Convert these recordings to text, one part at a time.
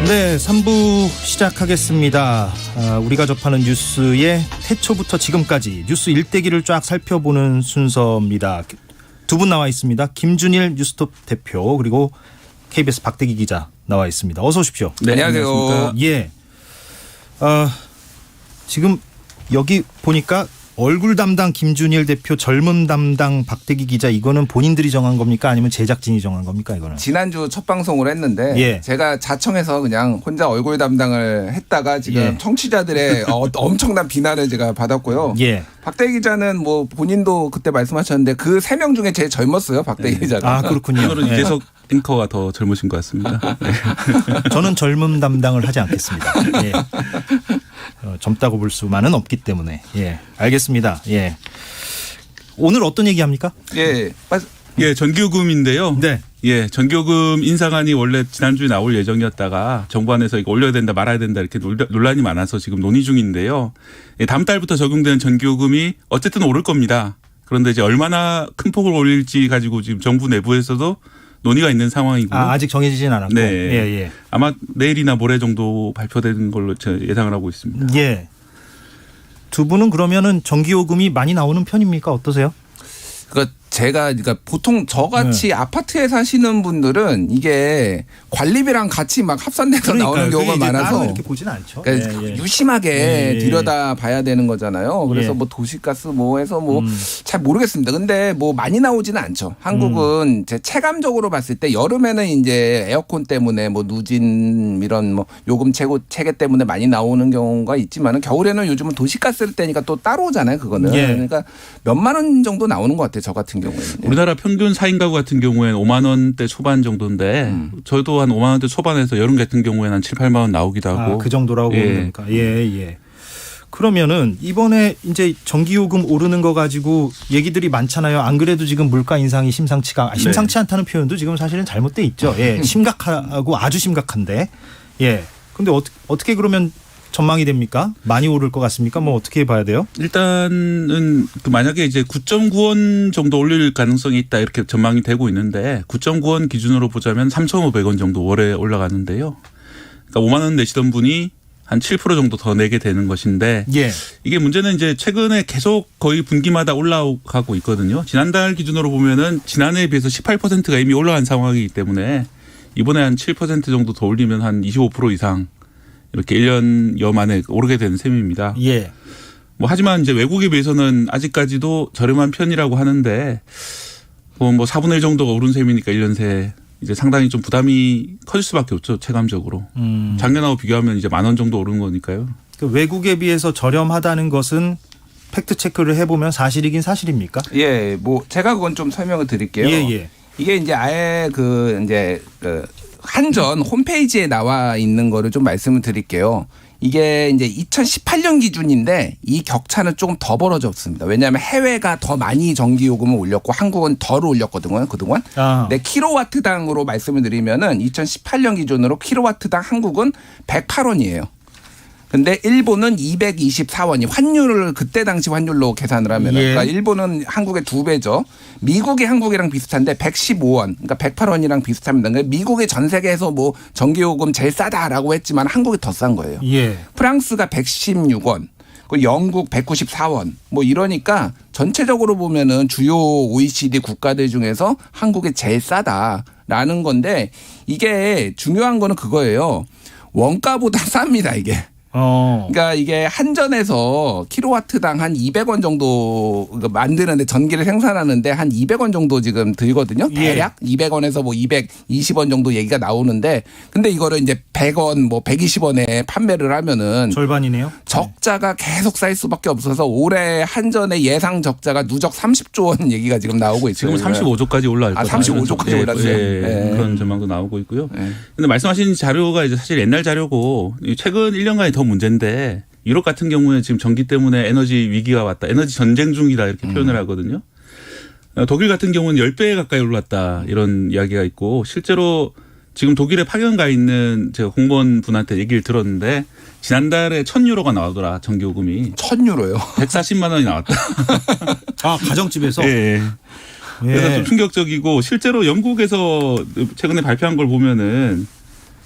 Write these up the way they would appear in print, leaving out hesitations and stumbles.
네, 3부 시작하겠습니다. 우리가 접하는 뉴스의 태초부터 지금까지 뉴스 일대기를 쫙 살펴보는 순서입니다. 두 분 나와 있습니다. 김준일 뉴스톱 대표 그리고 KBS 박대기 기자 나와 있습니다. 어서 오십시오. 네, 안녕하세요. 예. 지금 여기 보니까 얼굴 담당 김준일 대표, 젊음 담당 박대기 기자, 이거는 본인들이 정한 겁니까? 아니면 제작진이 정한 겁니까? 이거는 지난주 첫 방송을 했는데 예. 제가 자청해서 그냥 혼자 얼굴 담당을 했다가 지금 예. 청취자들의 엄청난 비난을 제가 받았고요. 예. 박대기 기자는 뭐 본인도 그때 말씀하셨는데 그 3명 중에 제일 젊었어요. 박대기 기자가. 아, 그렇군요. 오늘은 이재석 앵커가 더 젊으신 것 같습니다. 네. 저는 젊음 담당을 하지 않겠습니다. 예. 젊다고 볼 수만은 없기 때문에. 예, 알겠습니다. 예. 오늘 어떤 얘기합니까? 예. 예, 전기요금인데요. 네. 예, 전기요금 인상안이 원래 지난주에 나올 예정이었다가 정부 안에서 이거 올려야 된다 말아야 된다 이렇게 논란이 많아서 지금 논의 중인데요. 예, 다음 달부터 적용되는 전기요금이 어쨌든 오를 겁니다. 그런데 이제 얼마나 큰 폭을 올릴지 가지고 지금 정부 내부에서도 논의가 있는 상황이고요. 아직 정해지진 않았고. 네. 예. 아마 내일이나 모레 정도 발표되는 걸로 제가 예상을 하고 있습니다. 예. 두 분은 그러면은 전기요금이 많이 나오는 편입니까? 어떠세요? 그러니까 보통 저같이 아파트에 사시는 분들은 이게 관리비랑 같이 막 합산돼서 나오는 경우가 많아서 이렇게 보지는 않죠. 그러니까 예. 유심하게 들여다 봐야 되는 거잖아요. 그래서 예. 뭐 도시가스 뭐 해서 뭐 잘 모르겠습니다. 근데 뭐 많이 나오지는 않죠. 한국은 제 체감적으로 봤을 때 여름에는 이제 에어컨 때문에 뭐 누진 이런 뭐 요금 체계 때문에 많이 나오는 경우가 있지만은 겨울에는 요즘은 도시가스를 떼니까 또 따로 오잖아요. 그거는. 예. 그러니까 몇만 원 정도 나오는 것 같아요. 저 같은 경우에는. 우리나라 평균 4인 가구 같은 경우에는 5만 원대 초반 정도인데 저도 한 5만 원대 초반에서 여름 같은 경우에는 한 7, 8만 원 나오기도 하고. 그 정도라고 예. 보는 거니까. 예. 그러면은 이번에 이제 전기요금 오르는 거 가지고 얘기들이 많잖아요. 안 그래도 지금 물가 인상이 심상치 않다는 표현도 지금 사실은 잘못돼 있죠. 예. 심각하고 아주 심각한데. 예. 근데 어떻게 그러면 전망이 됩니까? 많이 오를 것 같습니까? 뭐 어떻게 봐야 돼요? 일단은 만약에 이제 9.9원 정도 올릴 가능성이 있다 이렇게 전망이 되고 있는데 9.9원 기준으로 보자면 3,500원 정도 월에 올라가는데요. 그러니까 5만 원 내시던 분이 한 7% 정도 더 내게 되는 것인데 예. 이게 문제는 이제 최근에 계속 거의 분기마다 올라가고 있거든요. 지난달 기준으로 보면은 지난해에 비해서 18%가 이미 올라간 상황이기 때문에 이번에 한 7% 정도 더 올리면 한 25% 이상 이렇게 1년여 만에 오르게 되는 셈입니다. 예. 뭐 하지만 이제 외국에 비해서는 아직까지도 저렴한 편이라고 하는데 뭐 4분의 1 정도가 오른 셈이니까 1년 새 이제 상당히 좀 부담이 커질 수밖에 없죠. 체감적으로. 작년하고 비교하면 이제 10,000원 정도 오른 거니까요. 그 외국에 비해서 저렴하다는 것은 팩트 체크를 해보면 사실이긴 사실입니까? 예, 뭐 제가 그건 좀 설명을 드릴게요. 예. 이게 이제 아예 한전 홈페이지에 나와 있는 거를 좀 말씀을 드릴게요. 이게 이제 2018년 기준인데 이 격차는 조금 더 벌어졌습니다. 왜냐하면 해외가 더 많이 전기요금을 올렸고 한국은 덜 올렸거든요. 그동안. 네, 킬로와트당으로 말씀을 드리면은 2018년 기준으로 킬로와트당 한국은 108원이에요. 근데 일본은 224원이 환율을 그때 당시 환율로 계산을 하면 그러니까 일본은 한국의 2배죠. 미국이 한국이랑 비슷한데 115원, 그러니까 108원이랑 비슷합니다. 그러니까 미국이 전 세계에서 뭐 전기요금 제일 싸다라고 했지만 한국이 더 싼 거예요. 예. 프랑스가 116원, 그리고 영국 194원, 뭐 이러니까 전체적으로 보면은 주요 OECD 국가들 중에서 한국이 제일 싸다라는 건데 이게 중요한 거는 그거예요. 원가보다 쌉니다 이게. 그러니까 이게 한전에서 킬로와트당 한 200원 정도 만드는데 전기를 생산하는데 한 200원 정도 지금 들거든요. 대략 200원에서 뭐 220원 정도 얘기가 나오는데 근데 이거를 이제 100원 뭐 120원에 판매를 하면은 절반이네요. 적자가 계속 쌓일 수밖에 없어서 올해 한전의 예상 적자가 누적 30조 원 얘기가 지금 나오고 있어요. 지금 35조까지 올라갈 거예요. 35조까지 올랐어요. 그런 전망도 나오고 있고요. 근데 말씀하신 자료가 이제 사실 옛날 자료고 최근 1년간이 더 문제인데 유럽 같은 경우에 지금 전기 때문에 에너지 위기가 왔다. 에너지 전쟁 중이다 이렇게 표현을 하거든요. 독일 같은 경우는 10배 가까이 올랐다 이런 이야기가 있고 실제로 지금 독일에 파견 가 있는 제가 공무원 분한테 얘기를 들었는데 지난달에 1,000유로가 나오더라 전기요금이. 1,000유로요? 140만 원이 나왔다. 아 가정집에서? 예. 그래서 좀 충격적이고 실제로 영국에서 최근에 발표한 걸 보면은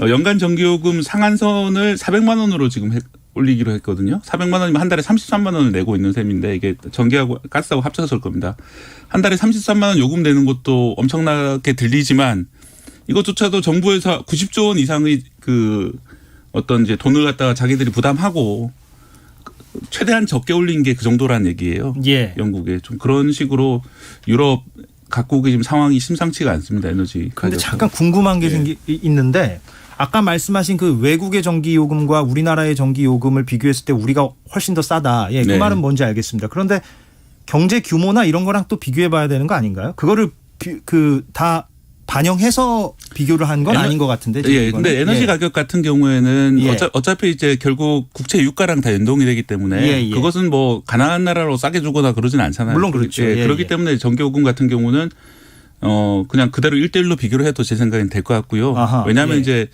연간 전기요금 상한선을 400만 원으로 지금 올리기로 했거든요. 400만 원이면 한 달에 33만 원을 내고 있는 셈인데 이게 전기하고 가스하고 합쳐서 올 겁니다. 한 달에 33만 원 요금 내는 것도 엄청나게 들리지만 이것조차도 정부에서 90조 원 이상의 그 어떤 이제 돈을 갖다가 자기들이 부담하고 최대한 적게 올린 게 그 정도란 얘기예요. 예. 영국에 좀 그런 식으로 유럽 각국의 지금 상황이 심상치가 않습니다. 에너지. 그런데 가격도. 잠깐 궁금한 게 있는데 아까 말씀하신 그 외국의 전기 요금과 우리나라의 전기 요금을 비교했을 때 우리가 훨씬 더 싸다. 예, 그 네. 말은 뭔지 알겠습니다. 그런데 경제 규모나 이런 거랑 또 비교해 봐야 되는 거 아닌가요? 그거를 다 반영해서 비교를 한 건 아닌 것 같은데. 예. 근데 에너지 가격 같은 경우에는 예. 어차피 이제 결국 국채 유가랑 다 연동이 되기 때문에 그것은 뭐 가난한 나라로 싸게 주거나 그러진 않잖아요. 물론 그렇죠. 예. 그렇기 때문에 전기요금 같은 경우는 그냥 그대로 1대1로 비교를 해도 제 생각엔 될 것 같고요. 아하, 왜냐하면 이제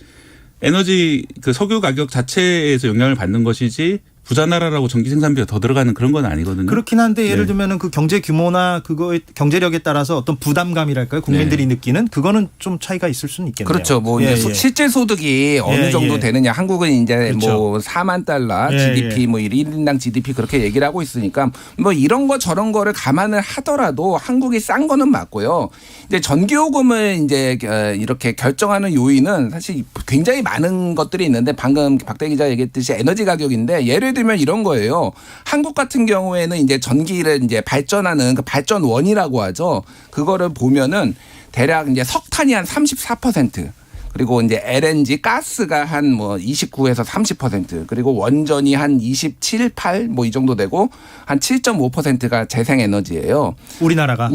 에너지 그 석유 가격 자체에서 영향을 받는 것이지 부자 나라라고 전기 생산비가 더 들어가는 그런 건 아니거든요. 그렇긴 한데 예를 들면은 그 경제 규모나 그거의 경제력에 따라서 어떤 부담감이랄까요? 국민들이 느끼는 그거는 좀 차이가 있을 수는 있겠네요. 그렇죠. 뭐 이제 실제 소득이 어느 정도 되느냐. 한국은 이제 그렇죠. 뭐 4만 달러 GDP 뭐 1인당 GDP 그렇게 얘기를 하고 있으니까 뭐 이런 거 저런 거를 감안을 하더라도 한국이 싼 거는 맞고요. 이제 전기요금을 이제 이렇게 결정하는 요인은 사실 굉장히 많은 것들이 있는데 방금 박대 기자 얘기했듯이 에너지 가격인데 예를 들면 이런 거예요. 한국 같은 경우에는 이제 전기를 이제 발전하는 그 발전원이라고 하죠. 그거를 보면은 대략 이제 석탄이 한 34%. 그리고 이제 LNG 가스가 한 뭐 29에서 30% 그리고 원전이 한 27, 8 뭐 이 정도 되고 한 7.5%가 재생에너지예요. 우리나라가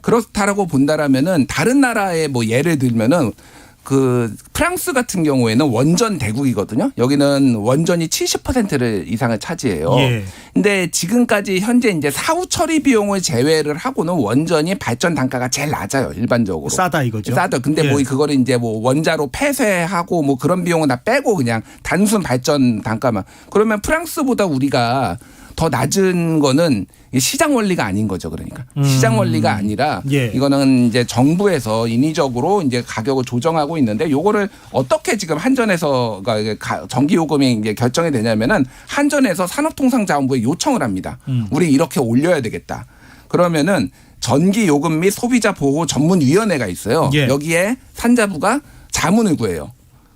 그렇다라고 본다라면은 다른 나라의 뭐 예를 들면은 그 프랑스 같은 경우에는 원전 대국이거든요. 여기는 원전이 70%를 이상을 차지해요. 근데 지금까지 현재 이제 사후 처리 비용을 제외를 하고는 원전이 발전 단가가 제일 낮아요. 일반적으로. 싸다 이거죠. 싸다. 근데 뭐 그거를 이제 뭐 원자로 폐쇄하고 뭐 그런 비용은 다 빼고 그냥 단순 발전 단가만. 그러면 프랑스보다 우리가 더 낮은 거는 시장 원리가 아닌 거죠. 그러니까 시장 원리가 아니라 이거는 이제 정부에서 인위적으로 이제 가격을 조정하고 있는데 요거를 어떻게 지금 한전에서 전기 요금이 이제 결정이 되냐면은 한전에서 산업통상자원부에 요청을 합니다. 우리 이렇게 올려야 되겠다. 그러면은 전기 요금 및 소비자 보호 전문위원회가 있어요. 여기에 산자부가 자문을 구해요.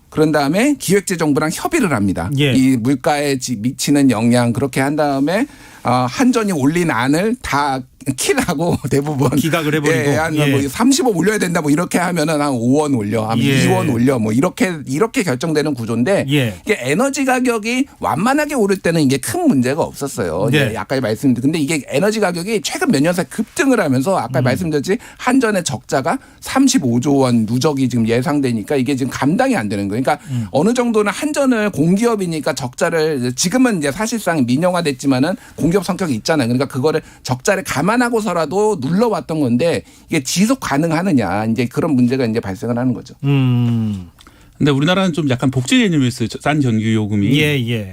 그런 다음에 기획재정부랑 협의를 합니다. 이 물가에 미치는 영향 그렇게 한 다음에 한전이 올린 안을 다 킬하고 대부분 기각을 해버리고 뭐 30원 올려야 된다 뭐 이렇게 하면은 한 5원 올려, 한 2원 올려 뭐 이렇게 결정되는 구조인데 이게 에너지 가격이 완만하게 오를 때는 이게 큰 문제가 없었어요. 아까 말씀드린 근데 이게 에너지 가격이 최근 몇 년 사이 급등을 하면서 아까 말씀드렸지 한전의 적자가 35조 원 누적이 지금 예상되니까 이게 지금 감당이 안 되는 거예요. 그러니까 어느 정도는 한전을 공기업이니까 적자를 지금은 이제 사실상 민영화됐지만은 공기업 성격이 있잖아요. 그러니까 그거를 적자를 감안하고서라도 눌러왔던 건데 이게 지속 가능하느냐 이제 그런 문제가 이제 발생을 하는 거죠. 근데 우리나라는 좀 약간 복지 개념이 있어요. 싼 전기 요금이.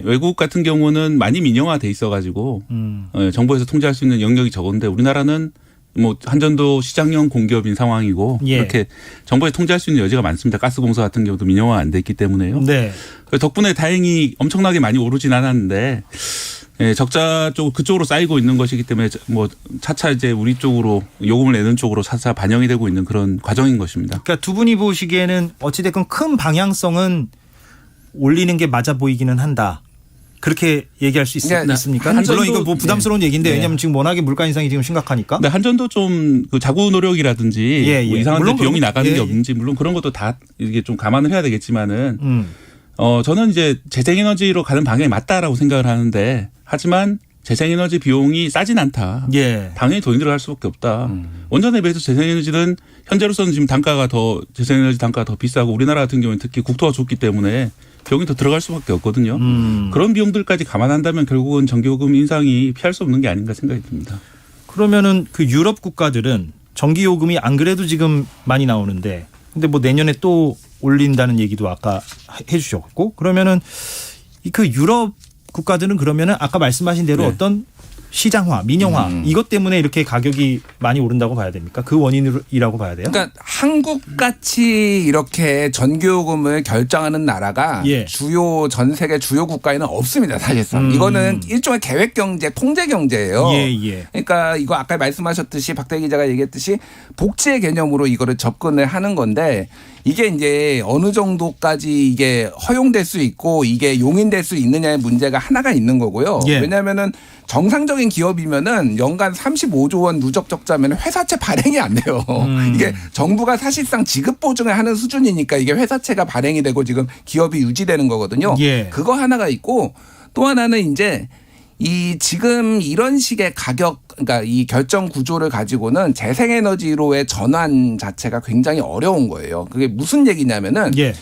외국 같은 경우는 많이 민영화돼 있어가지고 정부에서 통제할 수 있는 영역이 적은데 우리나라는 뭐 한전도 시장형 공기업인 상황이고 이렇게 정부에 통제할 수 있는 여지가 많습니다. 가스공사 같은 경우도 민영화 안 돼 있기 때문에요. 덕분에 다행히 엄청나게 많이 오르진 않았는데 적자 쪽 그쪽으로 쌓이고 있는 것이기 때문에 뭐 차차 이제 우리 쪽으로 요금을 내는 쪽으로 차차 반영이 되고 있는 그런 과정인 것입니다. 그러니까 두 분이 보시기에는 어찌됐건 큰 방향성은 올리는 게 맞아 보이기는 한다. 그렇게 얘기할 수 있습니까? 물론 이거 뭐 부담스러운 얘기인데 왜냐하면 지금 워낙에 물가 인상이 지금 심각하니까. 근데 한전도 좀 그 자구 노력이라든지 뭐 이상한 데 비용이 나가는 게 없는지 물론 그런 것도 다 이게 좀 감안을 해야 되겠지만은 저는 이제 재생에너지로 가는 방향이 맞다라고 생각을 하는데 하지만 재생에너지 비용이 싸진 않다. 당연히 돈이 들어갈 수밖에 없다. 원전에 비해서 재생에너지는 현재로서는 지금 재생에너지 단가가 더 비싸고 우리나라 같은 경우는 특히 국토가 좁기 때문에 비용이 더 들어갈 수밖에 없거든요. 그런 비용들까지 감안한다면 결국은 전기요금 인상이 피할 수 없는 게 아닌가 생각이 듭니다. 그러면은 그 유럽 국가들은 전기요금이 안 그래도 지금 많이 나오는데 근데 뭐 내년에 또 올린다는 얘기도 아까 해 주셨고 그러면은 그 유럽 국가들은 그러면은 아까 말씀하신 대로 어떤 시장화, 민영화 이것 때문에 이렇게 가격이 많이 오른다고 봐야 됩니까? 그 원인이라고 봐야 돼요? 그러니까 한국같이 이렇게 전기요금을 결정하는 나라가 예. 전 세계 주요 국가에는 없습니다. 사실상. 이거는 일종의 계획경제, 통제경제예요. 예. 그러니까 이거 아까 말씀하셨듯이 박대기 기자가 얘기했듯이 복지의 개념으로 이거를 접근을 하는 건데 이게 이제 어느 정도까지 이게 허용될 수 있고 이게 용인될 수 있느냐의 문제가 하나가 있는 거고요. 예. 왜냐하면은 정상적인 기업이면은 연간 35조 원 누적 적자면 회사채 발행이 안 돼요. 이게 정부가 사실상 지급 보증을 하는 수준이니까 이게 회사채가 발행이 되고 지금 기업이 유지되는 거거든요. 예. 그거 하나가 있고 또 하나는 이제 이 지금 이런 식의 가격 그러니까 이 결정 구조를 가지고는 재생에너지로의 전환 자체가 굉장히 어려운 거예요. 그게 무슨 얘기냐면은 예.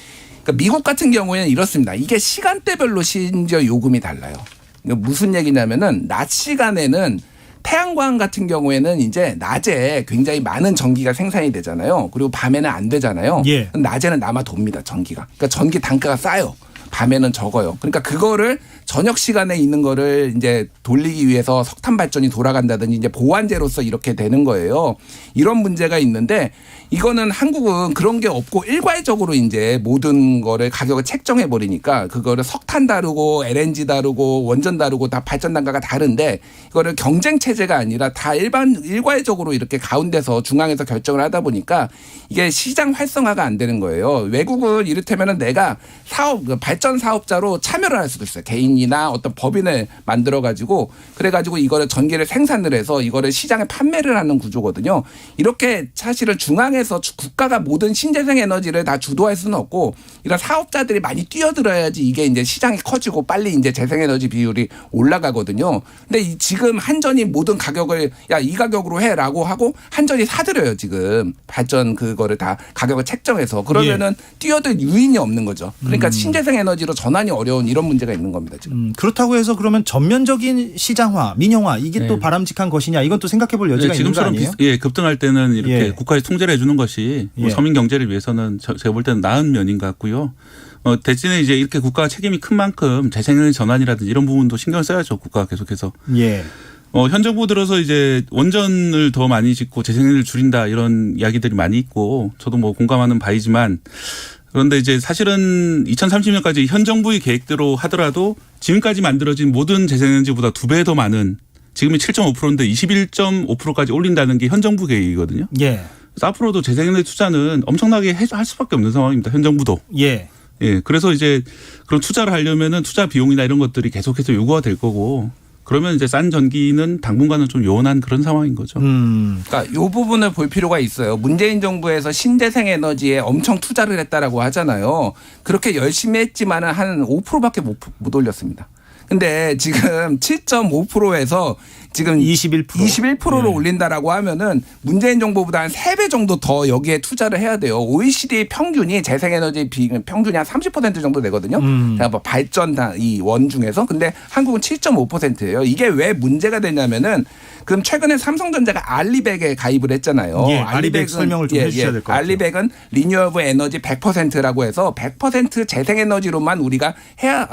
그러니까 미국 같은 경우에는 이렇습니다. 이게 시간대별로 심지어 요금이 달라요. 무슨 얘기냐면은 낮 시간에는 태양광 같은 경우에는 이제 낮에 굉장히 많은 전기가 생산이 되잖아요. 그리고 밤에는 안 되잖아요. 예. 낮에는 남아 돕니다. 전기가. 그러니까 전기 단가가 싸요. 밤에는 적어요. 그러니까 그거를 저녁 시간에 있는 거를 이제 돌리기 위해서 석탄 발전이 돌아간다든지 이제 보완제로서 이렇게 되는 거예요. 이런 문제가 있는데 이거는 한국은 그런 게 없고 일괄적으로 이제 모든 거를 가격을 책정해 버리니까 그거를 석탄 다르고 LNG 다르고 원전 다르고 다 발전 단가가 다른데 이거를 경쟁 체제가 아니라 다 일괄적으로 이렇게 가운데서 중앙에서 결정을 하다 보니까 이게 시장 활성화가 안 되는 거예요. 외국은 이를테면은 내가 발전 사업자로 참여를 할 수도 있어요. 개인이나 어떤 법인을 만들어 가지고 그래 가지고 이거를 전기를 생산을 해서 이거를 시장에 판매를 하는 구조거든요. 이렇게 사실은 중앙에서 국가가 모든 신재생 에너지를 다 주도할 수는 없고 이런 사업자들이 많이 뛰어들어야지 이게 이제 시장이 커지고 빨리 이제 재생에너지 비율이 올라가거든요. 근데 지금 한전이 모든 가격을 야, 이 가격으로 해라고 하고 한전이 사들여요. 지금 발전 그거를 다 가격을 책정해서 그러면은 뛰어들 유인이 없는 거죠. 그러니까 신재생 에너지로 전환이 어려운 이런 문제가 있는 겁니다. 지금. 그렇다고 해서 그러면 전면적인 시장화, 민영화 이게 또 네. 바람직한 것이냐 이건 또 생각해볼 여지가 있는 거 지금처럼 아니에요? 급등할 때는 이렇게 예. 국가에서 통제를 해주는 것이 예. 서민 경제를 위해서는 제가 볼 때는 나은 면인 것 같고요. 대신에 이제 이렇게 국가가 책임이 큰 만큼 재생에너지 전환이라든지 이런 부분도 신경을 써야죠. 국가가 계속해서. 예. 현 정부 들어서 이제 원전을 더 많이 짓고 재생에너지를 줄인다 이런 이야기들이 많이 있고 저도 뭐 공감하는 바이지만 그런데 이제 사실은 2030년까지 현 정부의 계획대로 하더라도 지금까지 만들어진 모든 재생에너지보다 2배 더 많은 지금이 7.5%인데 21.5%까지 올린다는 게 현 정부 계획이거든요. 예. 그래서 앞으로도 재생에너지 투자는 엄청나게 할 수밖에 없는 상황입니다. 현 정부도. 예. 예. 그래서 이제 그런 투자를 하려면은 투자 비용이나 이런 것들이 계속해서 요구가 될 거고 그러면 이제 싼 전기는 당분간은 좀 요원한 그런 상황인 거죠. 그러니까 이 부분을 볼 필요가 있어요. 문재인 정부에서 신재생 에너지에 엄청 투자를 했다라고 하잖아요. 그렇게 열심히 했지만은 한 5%밖에 못 올렸습니다. 근데 지금 7.5%에서 지금 21%를 올린다라고 하면은 문재인 정부보다 한 3배 정도 더 여기에 투자를 해야 돼요. OECD 평균이 재생에너지 평균이 한 30% 정도 되거든요. 뭐 발전 이 원 중에서. 근데 한국은 7.5%예요. 이게 왜 문제가 되냐면은 그럼 최근에 삼성전자가 알리백에 가입을 했잖아요. 예, 알리백 설명을 좀 해주셔야 될 것 같아요. 알리백은 리뉴어블 에너지 100%라고 해서 100% 재생에너지로만 우리가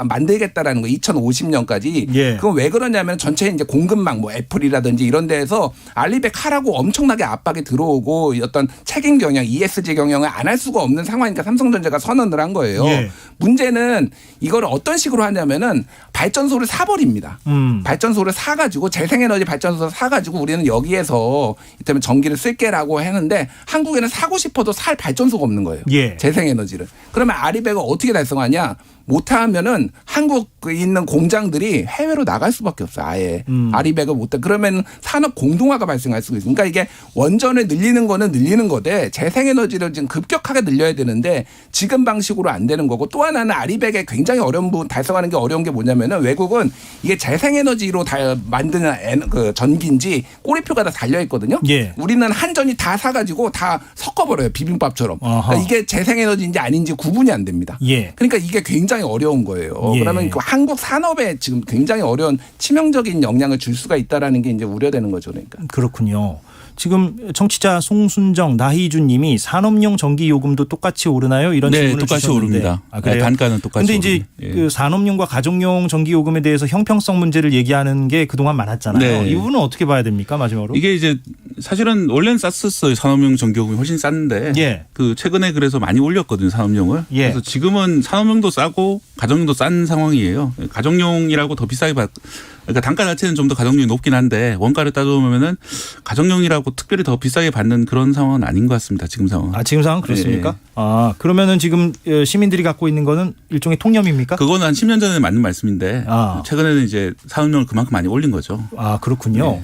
만들겠다라는 거 2050년까지. 예. 그건 왜 그러냐면 전체 이제 공급망 뭐 애플이라든지 이런 데에서 알리백 하라고 엄청나게 압박이 들어오고 어떤 책임 경영, ESG 경영을 안 할 수가 없는 상황이니까 삼성전자가 선언을 한 거예요. 예. 문제는 이걸 어떤 식으로 하냐면은 발전소를 사버립니다. 발전소를 사가지고 재생에너지 발전소를 사가지고 우리는 여기에서 이때면 전기를 쓸게라고 하는데 한국에는 사고 싶어도 살 발전소가 없는 거예요. 예. 재생에너지를. 그러면 알리백을 어떻게 달성하냐? 못하면은 한국에 있는 공장들이 해외로 나갈 수밖에 없어요. 아예 알리백을 못해. 그러면 산업 공동화가 발생할 수가 있어요. 그러니까 이게 원전을 늘리는 거는 늘리는 거되 재생에너지를 지금 급격하게 늘려야 되는데 지금 방식으로 안 되는 거고 또 하나는 알리백에 굉장히 어려운 부분 달성하는 게 어려운 게 뭐냐면은 외국은 이게 재생에너지로 만드는 그 전기인지 꼬리표가 다 달려 있거든요. 예. 우리는 한전이 다 사가지고 다 섞어버려요. 비빔밥처럼. 그러니까 이게 재생에너지인지 아닌지 구분이 안 됩니다. 예. 그러니까 이게 굉장히 어려운 거예요. 예. 그러면 그 한국 산업에 지금 굉장히 어려운 치명적인 영향을 줄 수가 있다라는 게 이제 우려되는 거죠. 그러니까. 그렇군요. 지금 청취자 송순정, 나희준 님이 산업용 전기 요금도 똑같이 오르나요? 이런 네, 질문을 똑같이 주셨는데. 오릅니다. 아, 그래요? 단가는 똑같이 근데 이제 오릅니다. 예. 그 산업용과 가정용 전기 요금에 대해서 형평성 문제를 얘기하는 게 그동안 많았잖아요. 네. 이 부분은 어떻게 봐야 됩니까? 마지막으로. 이게 이제 사실은 원래는 쌌었어요. 산업용 전기요금이 훨씬 쌌는데 예. 그 최근에 그래서 많이 올렸거든요. 산업용을. 예. 그래서 지금은 산업용도 싸고 가정용도 싼 상황이에요. 가정용이라고 더 비싸게 그러니까 단가 자체는 좀 더 가정용이 높긴 한데 원가를 따져보면은 가정용이라고 특별히 더 비싸게 받는 그런 상황은 아닌 것 같습니다. 지금 상황. 아, 지금 상황 그렇습니까? 예. 아, 그러면은 지금 시민들이 갖고 있는 거는 일종의 통념입니까? 그거는 한 10년 전에 맞는 말씀인데 아. 최근에는 이제 산업용을 그만큼 많이 올린 거죠. 아, 그렇군요. 네.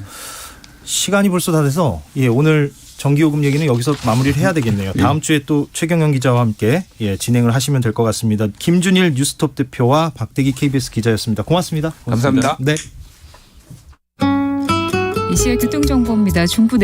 시간이 벌써 다 돼서 오늘 전기요금 얘기는 여기서 마무리를 해야 되겠네요. 다음 주에 또 최경영 기자와 함께 진행을 하시면 될 것 같습니다. 김준일 뉴스톱 대표와 박대기 KBS 기자였습니다. 고맙습니다. 감사합니다. 네. 이 시각 교통정보입니다. 중부